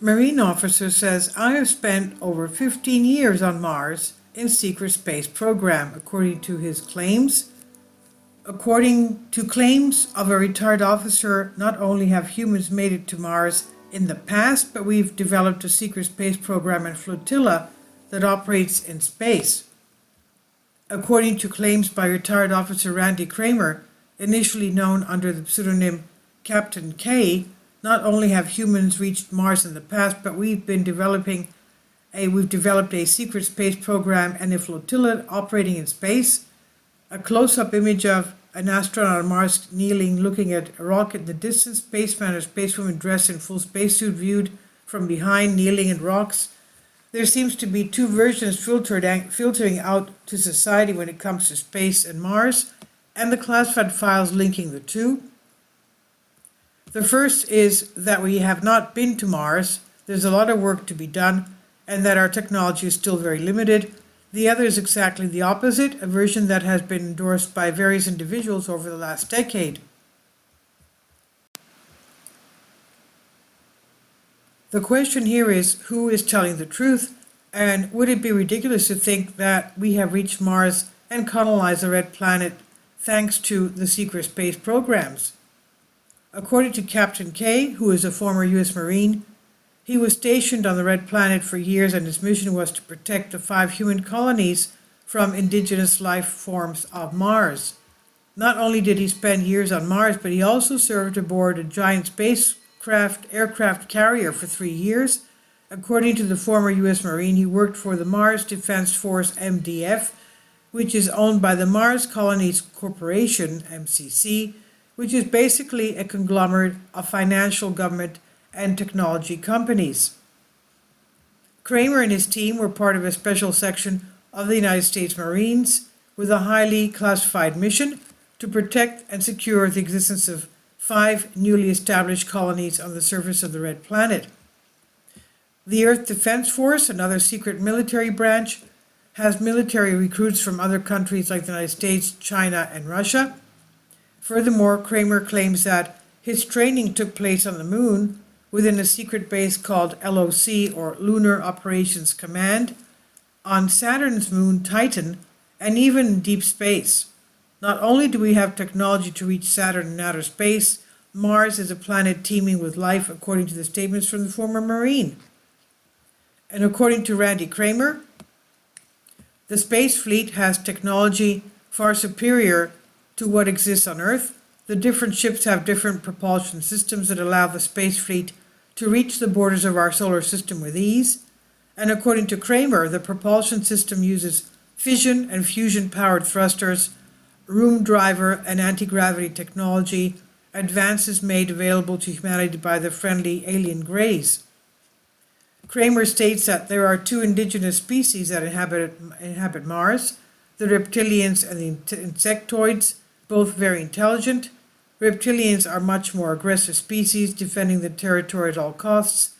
Marine officer says, I have spent over 15 years on Mars in secret space program, according to his claims. According to claims of a retired officer, not only have humans made it to Mars in the past, but we've developed a secret space program and flotilla that operates in space. According to claims by retired officer Randy Kramer, initially known under the pseudonym Captain K, not only have humans reached Mars in the past, but we've developed a secret space program and a flotilla operating in space. A close-up image of an astronaut on Mars kneeling, looking at a rocket in the distance, spaceman or spacewoman dressed in full spacesuit viewed from behind, kneeling at rocks. There seems to be two versions filtering out to society when it comes to space and Mars, and the classified files linking the two. The first is that we have not been to Mars, there's a lot of work to be done, and that our technology is still very limited. The other is exactly the opposite, a version that has been endorsed by various individuals over the last decade. The question here is, who is telling the truth, and would it be ridiculous to think that we have reached Mars and colonized the red planet thanks to the secret space programs? According to Captain K, who is a former U.S. Marine, he was stationed on the red planet for years, and his mission was to protect the 5 human colonies from indigenous life forms of Mars. Not only did he spend years on Mars, but he also served aboard a giant aircraft carrier for 3 years. According to the former U.S. Marine, he worked for the Mars Defense Force MDF, which is owned by the Mars Colonies Corporation, MCC, which is basically a conglomerate of financial, government, and technology companies. Kramer and his team were part of a special section of the United States Marines with a highly classified mission to protect and secure the existence of 5 newly established colonies on the surface of the red planet. The Earth Defense Force, another secret military branch, has military recruits from other countries like the United States, China, and Russia. Furthermore, Kramer claims that his training took place on the moon within a secret base called LOC, or Lunar Operations Command, on Saturn's moon Titan, and even in deep space. Not only do we have technology to reach Saturn in outer space, Mars is a planet teeming with life, according to the statements from the former Marine. And according to Randy Kramer, the space fleet has technology far superior to what exists on Earth. The different ships have different propulsion systems that allow the space fleet to reach the borders of our solar system with ease. And according to Kramer, the propulsion system uses fission and fusion powered thrusters, room driver and anti-gravity technology, advances made available to humanity by the friendly alien Greys. Kramer states that there are 2 indigenous species that inhabit Mars, the reptilians and the insectoids, both very intelligent. Reptilians are much more aggressive species, defending the territory at all costs.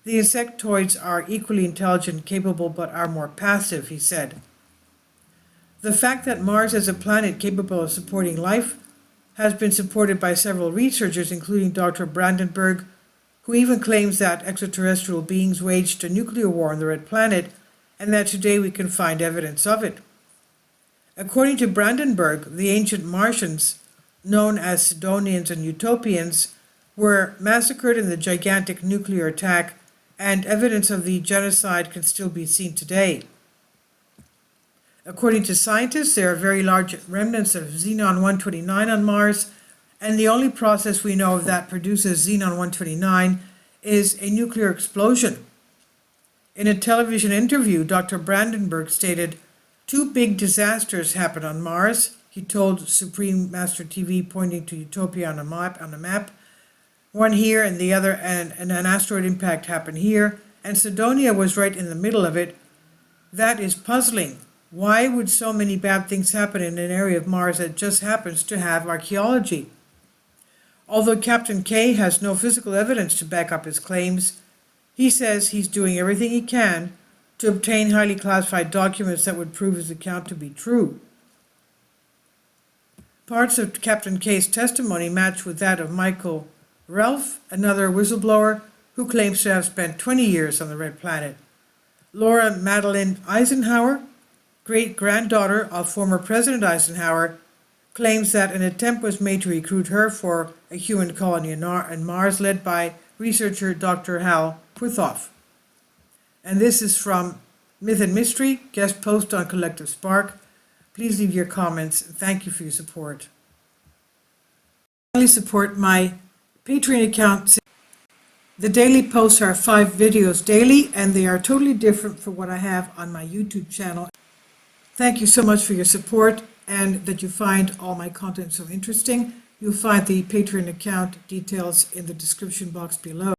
The insectoids are equally intelligent and capable, but are more passive, he said. The fact that Mars is a planet capable of supporting life has been supported by several researchers, including Dr. Brandenburg, who even claims that extraterrestrial beings waged a nuclear war on the red planet, and that today we can find evidence of it. According to Brandenburg, the ancient Martians, known as Sidonians and Utopians, were massacred in the gigantic nuclear attack, and evidence of the genocide can still be seen today. According to scientists, there are very large remnants of xenon-129 on Mars, and the only process we know of that produces xenon-129 is a nuclear explosion. In a television interview, Dr. Brandenburg stated, 2 big disasters happened on Mars, he told Supreme Master TV, pointing to Utopia on a map. One here and the other, and an asteroid impact happened here, and Sidonia was right in the middle of it. That is puzzling. Why would so many bad things happen in an area of Mars that just happens to have archaeology? Although Captain K has no physical evidence to back up his claims, he says he's doing everything he can to obtain highly classified documents that would prove his account to be true. Parts of Captain K's testimony match with that of Michael Ralph, another whistleblower who claims to have spent 20 years on the red planet. Laura Madeline Eisenhower, great-granddaughter of former President Eisenhower, claims that an attempt was made to recruit her for a human colony on Mars led by researcher Dr. Hal Puthoff. And this is from Myth and Mystery, guest post on Collective Spark. Please leave your comments, and thank you for your support. Finally, support my Patreon account. The daily posts are 5 videos daily, and they are totally different from what I have on my YouTube channel. Thank you so much for your support and that you find all my content so interesting. You'll find the Patreon account details in the description box below.